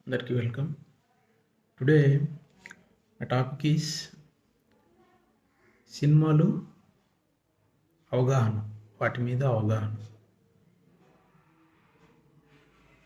అందరికీ welcome. Today my topic is సినిమాలు అవగాహన, వాటి మీద అవగాహన.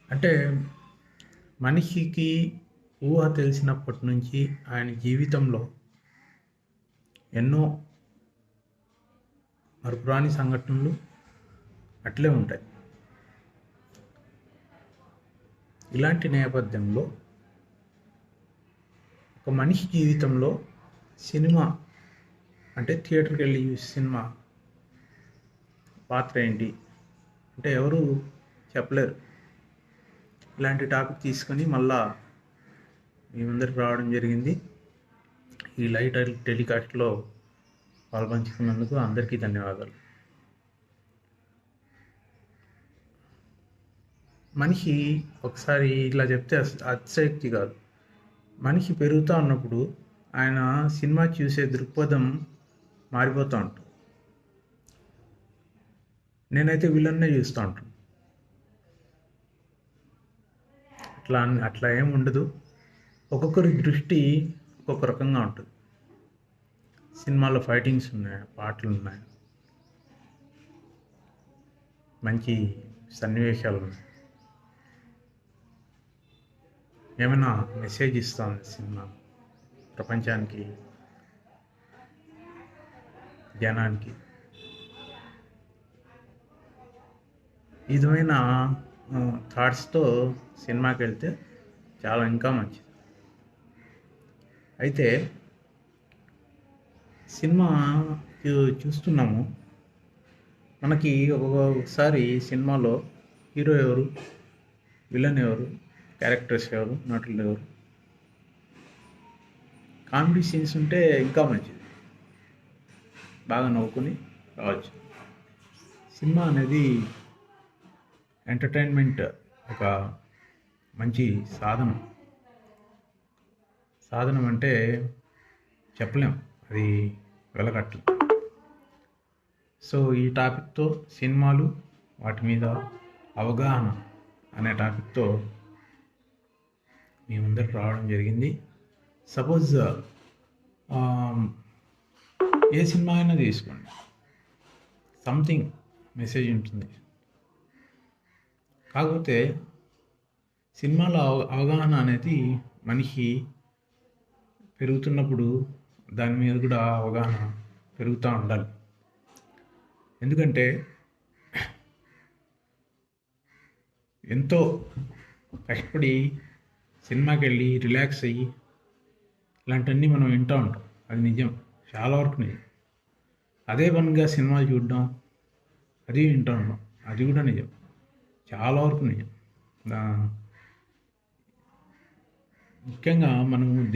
అంటే మనిషికి ఊహ తెలిసినప్పటి నుంచి ఆయన జీవితంలో ఎన్నో మరుపురాని సంఘటనలు అట్లే ఉంటాయి. ఇలాంటి నేపథ్యంలో ఒక మనిషి జీవితంలో సినిమా అంటే థియేటర్కి వెళ్ళి సినిమా పాత్ర ఏంటి అంటే ఎవరు చెప్పలేరు. ఇలాంటి టాపిక్ తీసుకొని మళ్ళా మీ ముందరికి రావడం జరిగింది. ఈ లైవ్ టెలికాస్ట్లో పాల్పంచుకున్నందుకు అందరికీ ధన్యవాదాలు. మనిషి ఒకసారి ఇలా చెప్తే అతిశయోక్తి కాదు. మనిషి పెరుగుతూ ఉన్నప్పుడు ఆయన సినిమా చూసే దృక్పథం మారిపోతూ ఉంటుంది. నేనైతే విలన్నే చూస్తూ ఉంటాను. అట్లా ఏం ఉండదు. ఒక్కొక్కరి దృష్టి ఒక్కొక్క రకంగా ఉంటుంది. సినిమాలో ఫైటింగ్స్ ఉన్నాయి, పాటలు ఉన్నాయి, మంచి సన్నివేశాలు ఉన్నాయి, ఏమైనా మెసేజ్ ఇస్తుంది సినిమా ప్రపంచానికి, జనానికి. ఈ విధమైన థాట్స్తో సినిమాకి వెళ్తే చాలా ఇంకా మంచిది. అయితే సినిమా చూస్తున్నాము, మనకి ఒక్కొక్కసారి సినిమాలో హీరో ఎవరు, విలన్ ఎవరు, క్యారెక్టర్స్ ఎవరు, నటులు ఎవరు, కామెడీ సీన్స్ ఉంటే ఇంకా మంచిది, బాగా నవ్వుకుని రావచ్చు. సినిమా అనేది ఎంటర్టైన్మెంట్ ఒక మంచి సాధనం అంటే చెప్పలేం, అది వెలగట్టం. సో ఈ టాపిక్తో సినిమాలు, వాటి మీద అవగాహన అనే టాపిక్తో మీ ముందరికి రావడం జరిగింది. సపోజ్ ఏ సినిమా అయినా తీసుకోండి, సంథింగ్ మెసేజ్ ఉంటుంది. కాకపోతే సినిమాలో అవగాహన అనేది మనిషి పెరుగుతున్నప్పుడు దాని మీద కూడా అవగాహన పెరుగుతూ ఉండాలి. ఎందుకంటే ఎంతో కష్టపడి సినిమాకి వెళ్ళి రిలాక్స్ అయ్యి ఇలాంటివన్నీ మనం వింటూ ఉంటాం. అది నిజం, చాలా వరకు నిజం. అదే పనిగా సినిమాలు చూడడం, అది వింటూ ఉంటాం, అది కూడా నిజం, చాలా వరకు నిజం. ముఖ్యంగా మనము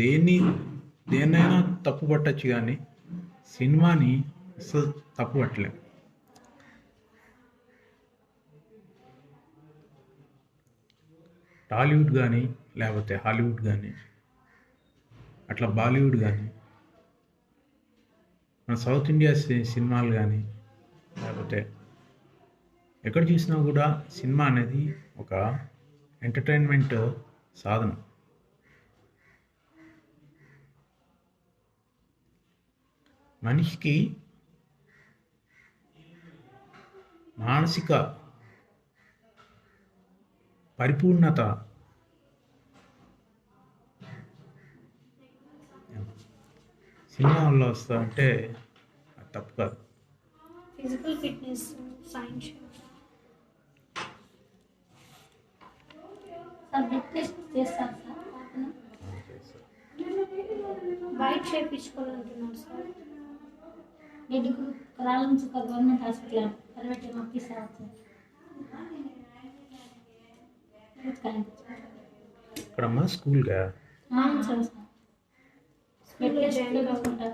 దేన్నైనా తప్పు పట్టచ్చు, కానీ సినిమాని అసలు తప్పు పట్టలేము. టాలీవుడ్ కానీ, లేకపోతే హాలీవుడ్ కానీ, అట్లా బాలీవుడ్ కానీ, మన సౌత్ ఇండియా సినిమాలు కానీ, లేకపోతే ఎక్కడ చూసినా కూడా సినిమా అనేది ఒక ఎంటర్టైన్మెంట్ సాధనం. మనిషికి మానసిక పరిపూర్ణత సినిమా వల్ల వస్తుందంటే అది తప్పు కాదు. ఫిజికల్ ఫిట్నెస్, సైన్స్ చేస్తారు సార్. బయట చేయించుకోవాలంటున్నారు సార్. వీటికి రాళ్ళ నుంచి గవర్నమెంట్ హాస్పిటల్ ప్రైవేట్ పంపిస్తారు ఇక్కడమ్మా స్కూల్గా సార్. స్కూల్లో జాయిన్ కాకుండా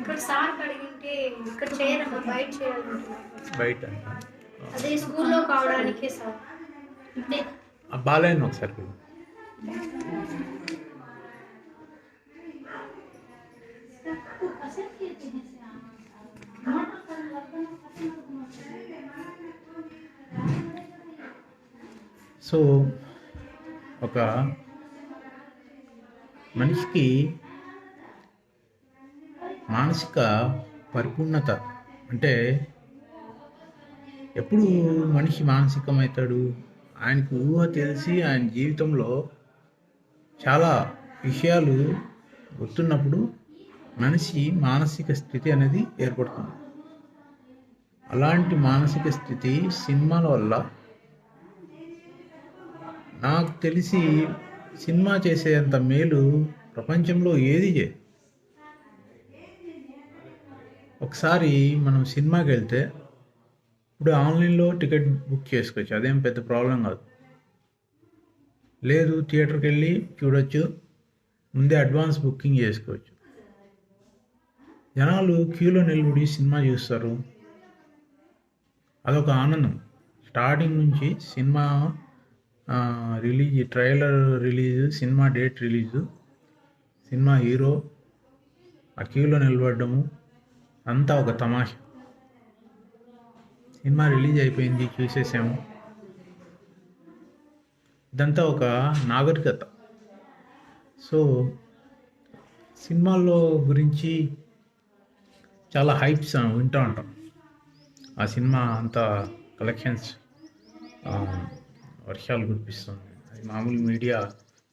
ఇక్కడ సార్ అడిగింటే ఇక్కడ చేయరమ్మా బయట చేయాలంటున్నారు. బయట అదే స్కూల్లో కావడానికే సార్. ఇప్పుడే ఆ బాలయ్యను ఒకసారి పిలు. సో ఒక మనిషికి మానసిక పరిపూర్ణత అంటే ఎప్పుడు మనిషి మానసికమవుతాడు? ఆయనకు ఊహ తెలిసి ఆయన జీవితంలో చాలా విషయాలు గుర్తున్నప్పుడు మనిషి మానసిక స్థితి అనేది ఏర్పడుతుంది. అలాంటి మానసిక స్థితి సినిమాల వల్ల నాకు తెలిసి సినిమా చేసేంత మేలు ప్రపంచంలో ఏది చేయదు. ఒకసారి మనం సినిమాకి వెళ్తే ఇప్పుడు ఆన్లైన్లో టికెట్ బుక్ చేసుకోవచ్చు, అదేం పెద్ద ప్రాబ్లం కాదు. లేదు థియేటర్కి వెళ్ళి చూడొచ్చు, ముందే అడ్వాన్స్ బుకింగ్ చేసుకోవచ్చు. జనాలు క్యూలో నిలబడి సినిమా చూస్తారు, అదొక ఆనందం. స్టార్టింగ్ నుంచి cinema release, trailer release, cinema date release, cinema hero ఆ క్యూలో నిలబడము అంతా ఒక తమాషా. సినిమా రిలీజ్ అయిపోయింది, చూసేసాము, ఇదంతా ఒక నాగరికత. సో సినిమాల్లో గురించి చాలా హైప్స్ వింటూ ఉంటాం. ఆ సినిమా అంతా కలెక్షన్స్ వర్షాలు కురిపిస్తుంది, అది మామూలు మీడియా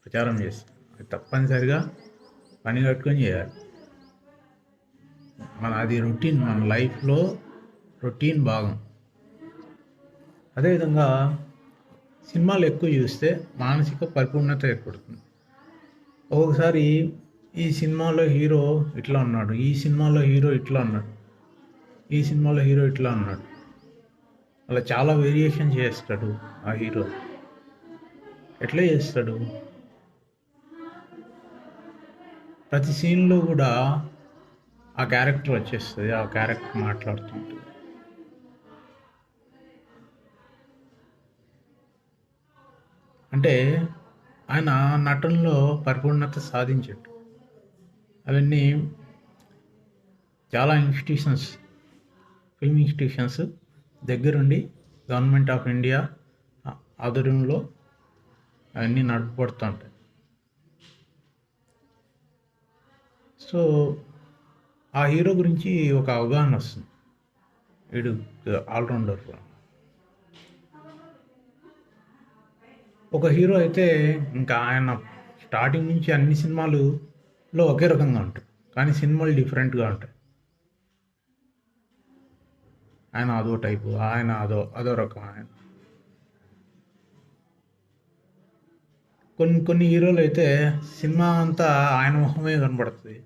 ప్రచారం చేస్తుంది. అది తప్పనిసరిగా పని కట్టుకొని చేయాలి. అది రొటీన్, మన లైఫ్లో రొటీన్ భాగం. అదేవిధంగా సినిమాలు ఎక్కువ చూస్తే మానసిక పరిపూర్ణత ఏర్పడుతుంది. ఒక్కొక్కసారి ఈ సినిమాలో హీరో ఇట్లా ఉన్నాడు, ఈ సినిమాలో హీరో ఇట్లా ఉన్నాడు, ఈ సినిమాలో హీరో ఇట్లా ఉన్నాడు, అలా చాలా వేరియేషన్ చేస్తాడు ఆ హీరో. ఎట్లా చేస్తాడు? ప్రతి సీన్లో కూడా ఆ క్యారెక్టర్ వచ్చేస్తుంది, ఆ క్యారెక్టర్ మాట్లాడుతుంటుంది. అంటే ఆయన నటనలో పరిపూర్ణత సాధించాడు. అవన్నీ చాలా ఇన్స్టిట్యూషన్స్, ఫిల్మ్ ఇన్స్టిట్యూషన్స్ దగ్గరుండి గవర్నమెంట్ ఆఫ్ ఇండియా ఆధ్వర్యంలో అవన్నీ నడపబడుతుంటాయి. సో ఆ హీరో గురించి ఒక అవగాహన వస్తుంది, వీడు ఆల్రౌండర్. ఒక హీరో అయితే ఇంకా ఆయన స్టార్టింగ్ నుంచి అన్ని సినిమాలలో ఒకే రకంగా ఉంటాయి, కానీ సినిమాలు డిఫరెంట్గా ఉంటాయి. ఆయన అదో టైపు, ఆయన అదో రకం. ఆయన కొన్ని హీరోలు అయితే సినిమా అంతా ఆయన మొహమే కనబడుతుంది.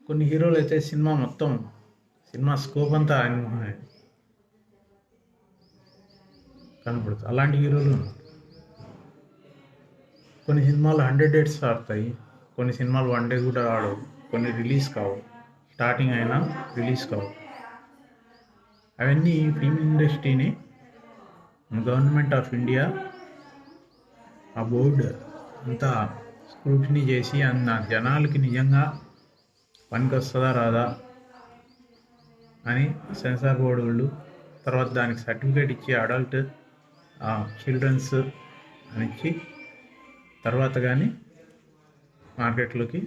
కొన్ని హీరోలు అయితే సినిమా స్కోప్ అంతా ఆయన మొహమే కనబడుతుంది. అలాంటి హీరోలు ఉన్నారు. కొన్ని సినిమాలు 100 days ఆడతాయి, కొన్ని సినిమాలు 1 day కూడా ఆడవు, కొన్ని రిలీజ్ కావు, స్టార్టింగ్ అయినా రిలీజ్ కావు. అవన్నీ ఫిల్మ్ ఇండస్ట్రీని గవర్నమెంట్ ఆఫ్ ఇండియా ఆ బోర్డు అంతా స్క్రూటినీ చేసి జనాలకి నిజంగా పనికి వస్తుందా రాదా అని సెన్సార్ బోర్డు వాళ్ళు, తర్వాత దానికి సర్టిఫికేట్ ఇచ్చి అడల్ట్, చిల్డ్రన్స్ అని ఇచ్చి తర్వాత కానీ మార్కెట్లోకి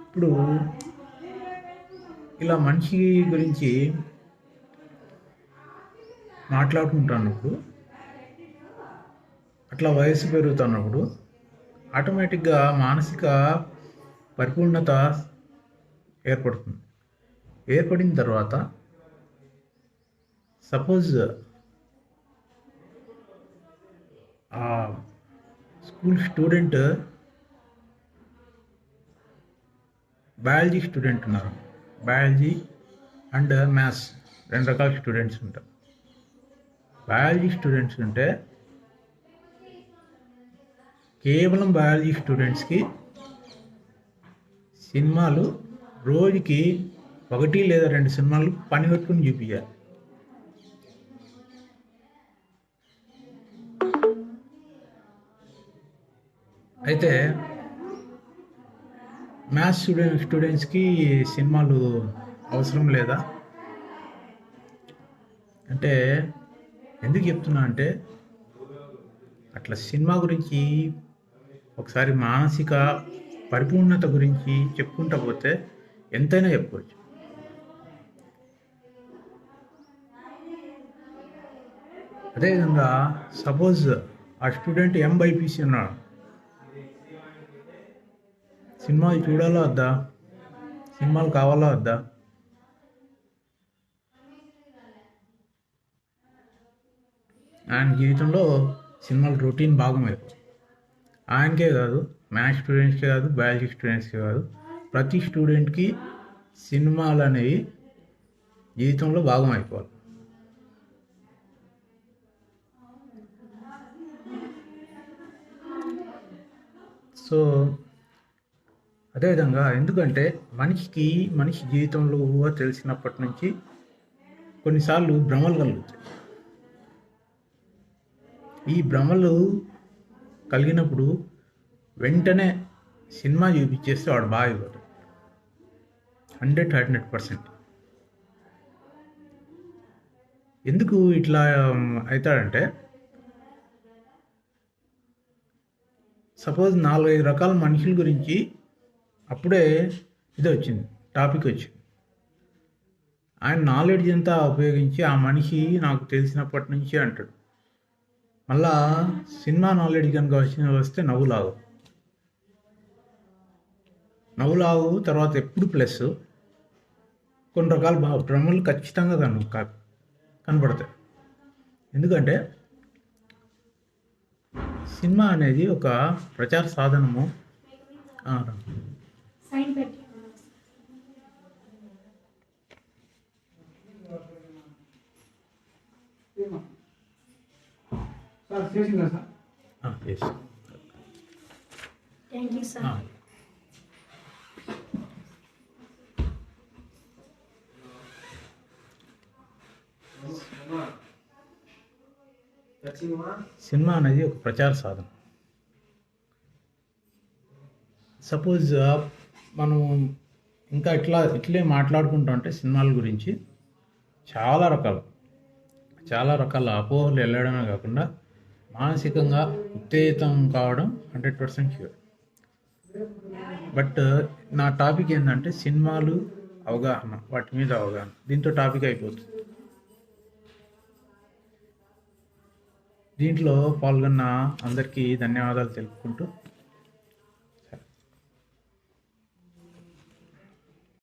ఇప్పుడు ఇలా మనిషి గురించి మాట్లాడుకుంటున్నప్పుడు, అట్లా వయసు పెరుగుతున్నప్పుడు ఆటోమేటిక్గా మానసిక పరిపూర్ణత ఏర్పడుతుంది. ఏర్పడిన తర్వాత సపోజ్ ఆ స్కూల్ స్టూడెంట్, బయాలజీ స్టూడెంట్ ఉన్నారు, బయాలజీ అండ్ మ్యాథ్స్ 2 రకాల స్టూడెంట్స్ ఉంటారు. బయాలజీ స్టూడెంట్స్ ఉంటే కేవలం బయాలజీ స్టూడెంట్స్కి సినిమాలు రోజుకి 1 లేదా 2 సినిమాలు పని కట్టుకుని చూపించాలి. అయితే మ్యాథ్స్ స్టూడెంట్స్కి సినిమాలు అవసరం లేదా అంటే ఎందుకు చెప్తున్నా అంటే, అట్లా సినిమా గురించి ఒకసారి మానసిక పరిపూర్ణత గురించి చెప్పుకుంటా పోతే ఎంతైనా చెప్పుకోవచ్చు. అదేవిధంగా సపోజ్ ఆ స్టూడెంట్ ఎంబైపీసీ ఉన్నాడు, సినిమాలు చూడాలా వద్దా, సినిమాలు కావాలా వద్దా? ఆయన జీవితంలో సినిమాలు రొటీన్ భాగం అయిపోతుంది. ఆయనకే కాదు, మ్యాథ్స్ స్టూడెంట్స్కే కాదు, బయాలజీ స్టూడెంట్స్కే కాదు, ప్రతి స్టూడెంట్కి సినిమాలు అనేవి జీవితంలో భాగం అయిపోవాలి. సో అదేవిధంగా ఎందుకంటే మనిషి జీవితంలో ఊహ తెలిసినప్పటి నుంచి కొన్నిసార్లు భ్రమలు కలుగుతాయి. ఈ భ్రమలు కలిగినప్పుడు వెంటనే సినిమా చూపించేస్తే వాడు బాగా అయిపోతాడు. 100% ఎందుకు ఇట్లా అవుతాడంటే, సపోజ్ 4-5 రకాల మనుషుల గురించి అప్పుడే టాపిక్ వచ్చింది. ఆయన నాలెడ్జ్ అంతా ఉపయోగించి ఆ మనిషి నాకు తెలిసినప్పటి నుంచి అంటాడు. మళ్ళా సినిమా నాలెడ్జ్ కనుక వస్తే నవ్వులాగు తర్వాత ఎప్పుడు ప్లస్ కొన్ని రకాల భ్రమలు ఖచ్చితంగా కనపడతాయి. ఎందుకంటే సినిమా అనేది ఒక ప్రచార సాధనము. సైన్ పెట్టి సార్ చేసిందా sir? Yes. Thank you sir. Cinema అనేది ఒక ప్రచార సాధనం. సపోజ్ మనం ఇంకా ఇట్లే మాట్లాడుకుంటూ ఉంటే సినిమాల గురించి చాలా రకాల అపోహలు వెళ్ళడమే కాకుండా మానసికంగా ఉత్తేజితం కావడం 100% ష్యూర్. బట్ నా టాపిక్ ఏంటంటే సినిమాలు అవగాహన, వాటి మీద అవగాహన. దీంతో టాపిక్ అయిపోతుంది. దీంట్లో పాల్గొన్న అందరికీ ధన్యవాదాలు తెలుపుకుంటూ